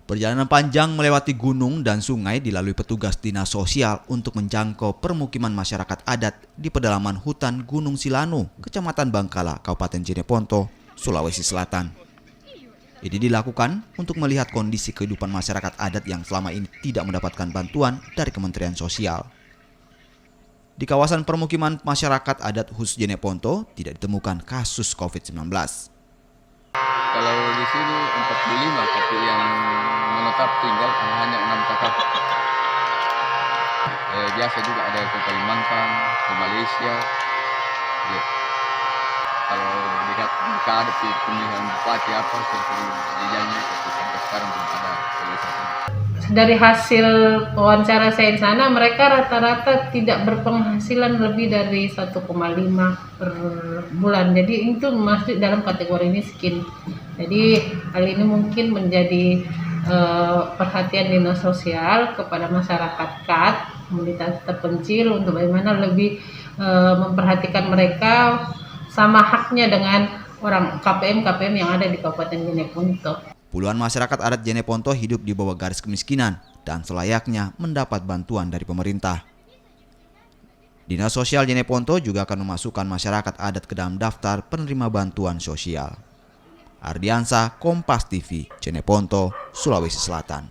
Perjalanan panjang melewati gunung dan sungai dilalui petugas dinas sosial untuk menjangkau permukiman masyarakat adat di pedalaman hutan Gunung Silanu, Kecamatan Bangkala, Kabupaten Jeneponto, Sulawesi Selatan. Ini dilakukan untuk melihat kondisi kehidupan masyarakat adat yang selama ini tidak mendapatkan bantuan dari Kementerian Sosial. Di kawasan permukiman masyarakat adat khusus Jeneponto tidak ditemukan kasus COVID-19. Kalau di sini 45, tapi yang menetap tinggal hanya 6 kakak. Biasa juga ada ke Kalimantan, ke Malaysia. Ya. Kalau lihat di adat di pemilihan bupati apa sering dijanji, tapi sampai sekarang belum ada realisasi. Dari hasil wawancara saya di sana, mereka rata-rata tidak berpenghasilan lebih dari 1,5 per bulan. Jadi itu masuk dalam kategori miskin. Jadi hal ini mungkin menjadi perhatian dinas sosial kepada masyarakat KAT, komunitas terpencil, untuk bagaimana lebih memperhatikan mereka sama haknya dengan orang KPM yang ada di Kabupaten Jeneponto. Puluhan masyarakat adat Jeneponto hidup di bawah garis kemiskinan dan selayaknya mendapat bantuan dari pemerintah. Dinas Sosial Jeneponto juga akan memasukkan masyarakat adat ke dalam daftar penerima bantuan sosial. Ardiansa, Kompas TV, Jeneponto, Sulawesi Selatan.